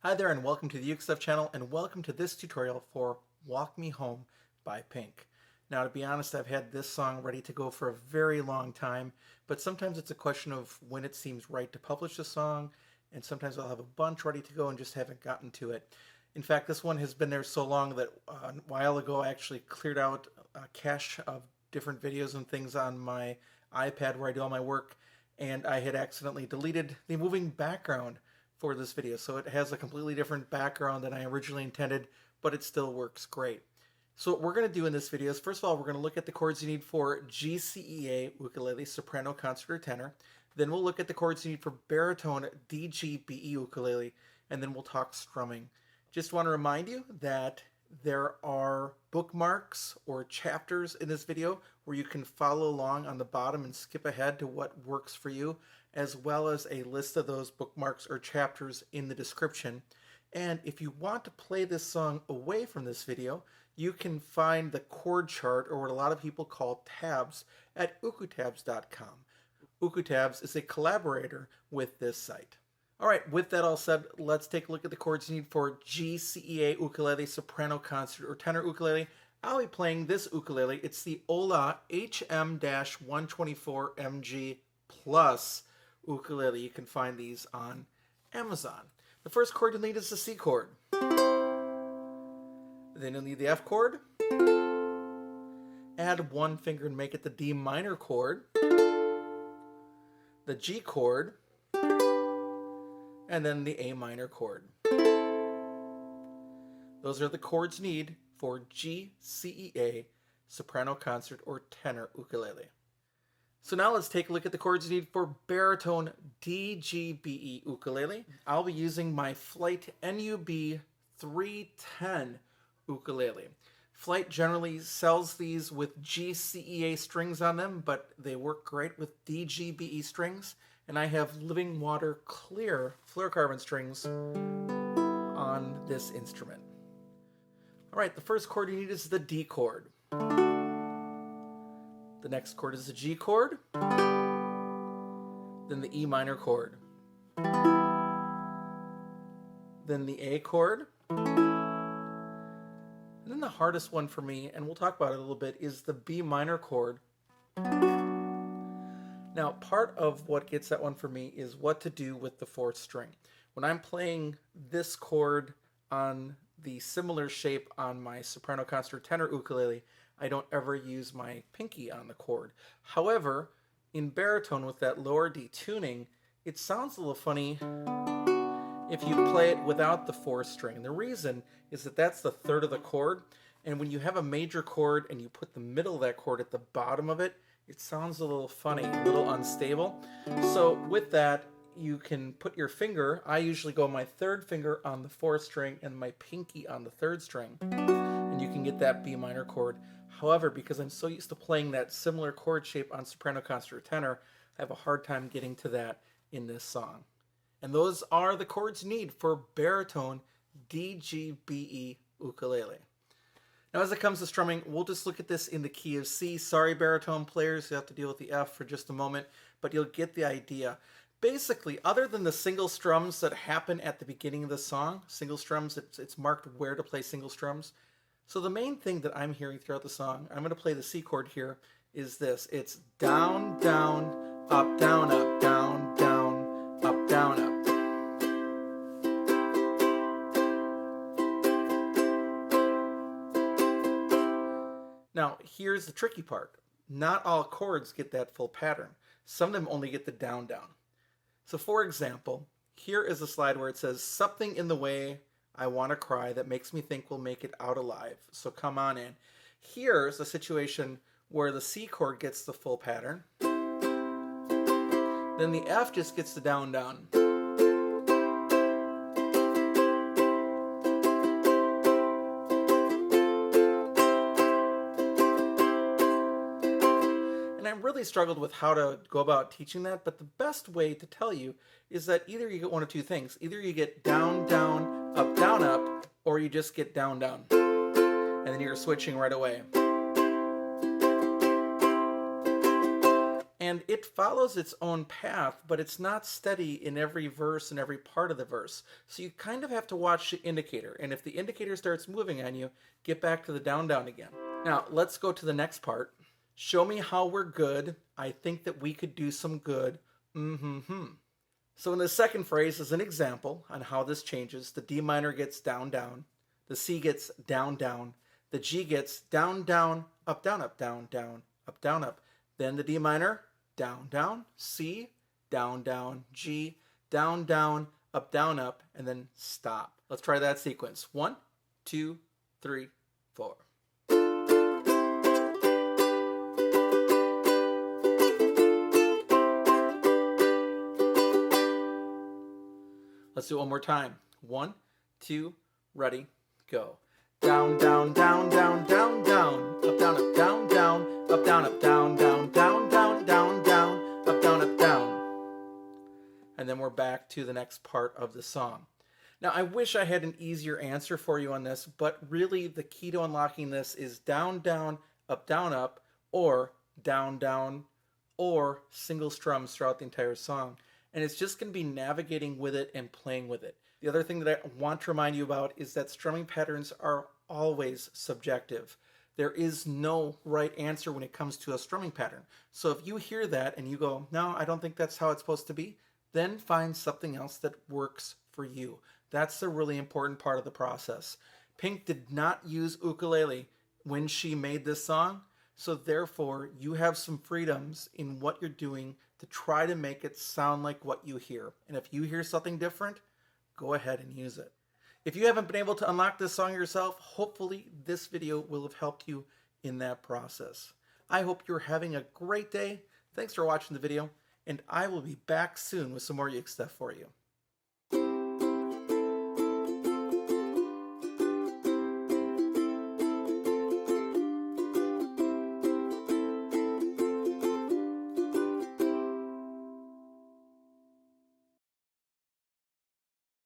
Hi there and welcome to the UkeStuff channel and welcome to this tutorial for Walk Me Home by Pink. Now to be honest, I've had this song ready to go for a very long time, but sometimes it's a question of when it seems right to publish a song, and sometimes I'll have a bunch ready to go and just haven't gotten to it. In fact, this one has been there so long that a while ago I actually cleared out a cache of different videos and things on my iPad where I do all my work, and I had accidentally deleted the moving background for this video. So it has a completely different background than I originally intended, but it still works great. So what we're going to do in this video is, first of all, we're going to look at the chords you need for GCEA ukulele, soprano, concert, or tenor. Then we'll look at the chords you need for baritone, DGBE ukulele, and then we'll talk strumming. Just want to remind you that there are bookmarks or chapters in this video where you can follow along on the bottom and skip ahead to what works for you, as well as a list of those bookmarks or chapters in the description. And if you want to play this song away from this video, you can find the chord chart, or what a lot of people call tabs, at ukestuff.info. UkeStuff is a collaborator with this site. All right, with that all said, let's take a look at the chords you need for GCEA ukulele, soprano, concert, or tenor ukulele. I'll be playing this ukulele. It's the Ola HM-124MG Plus ukulele. You can find these on Amazon. The first chord you'll need is the C chord. Then you'll need the F chord. Add one finger and make it the D minor chord. The G chord. And then the A minor chord. Those are the chords you need for GCEA, soprano, concert, or tenor ukulele. So now let's take a look at the chords you need for baritone DGBE ukulele. I'll be using my Flight NUB 310 ukulele. Flight generally sells these with GCEA strings on them, but they work great with DGBE strings. And I have Living Water clear fluorocarbon strings on this instrument. All right, the first chord you need is the D chord. The next chord is the G chord, then the E minor chord, then the A chord, and then the hardest one for me, and we'll talk about it a little bit, is the B minor chord. Now, part of what gets that one for me is what to do with the fourth string. When I'm playing this chord on the similar shape on my soprano, concert, or tenor ukulele, I don't ever use my pinky on the chord. However, in baritone with that lower D tuning, it sounds a little funny if you play it without the fourth string. And the reason is that that's the third of the chord, and when you have a major chord and you put the middle of that chord at the bottom of it, it sounds a little funny, a little unstable. So with that, you can put your finger, I usually go my third finger on the fourth string and my pinky on the third string, and you can get that B minor chord. However, because I'm so used to playing that similar chord shape on soprano, concert, or tenor, I have a hard time getting to that in this song. And those are the chords you need for baritone DGBE ukulele. Now, as it comes to strumming, we'll just look at this in the key of C. Sorry, baritone players, you have to deal with the F for just a moment, but you'll get the idea. Basically, other than the single strums that happen at the beginning of the song, single strums, it's marked where to play single strums. So the main thing that I'm hearing throughout the song, I'm going to play the C chord here, is this. It's down, down, up, down, up, down, down, up, down, up. Now, here's the tricky part. Not all chords get that full pattern. Some of them only get the down, down. So for example, here is a slide where it says, something in the way I want to cry that makes me think we'll make it out alive. So come on in. Here's a situation where the C chord gets the full pattern. Then the F just gets the down, down. Really struggled with how to go about teaching that, but the best way to tell you is that either you get one of two things. Either you get down, down, up, or you just get down, down. And then you're switching right away. And And it follows its own path, but it's not steady in every verse and every part of the verse. So you kind of have to watch the indicator. And if the indicator starts moving on you, get back to the down, down again. Now, let's go to the next part. Show me how we're good. I think that we could do some good. Mm-hmm. So in the second phrase is an example on how this changes. The D minor gets down, down. The C gets down, down. The G gets down, down, up, down, up, down, down, up, down, up. Then the D minor, down, down, C, down, down, G, down, down, up, and then stop. Let's try that sequence. 1, 2, 3, 4. Let's do it one more time. 1, 2, ready, go. Down, down, down, down, down, down, up, down, up, down, down, up, down, down, down, down, down, down, up, down. And then we're back to the next part of the song. Now, I wish I had an easier answer for you on this, but really the key to unlocking this is down, down, up, or down, down, or single strums throughout the entire song. And it's just going to be navigating with it and playing with it. The other thing that I want to remind you about is that strumming patterns are always subjective. There is no right answer when it comes to a strumming pattern. So if you hear that and you go, no, I don't think that's how it's supposed to be, then find something else that works for you. That's the really important part of the process. Pink did not use ukulele when she made this song, so therefore you have some freedoms in what you're doing to try to make it sound like what you hear. And if you hear something different, go ahead and use it. If you haven't been able to unlock this song yourself, hopefully this video will have helped you in that process. I hope you're having a great day. Thanks for watching the video, and I will be back soon with some more Uke stuff for you.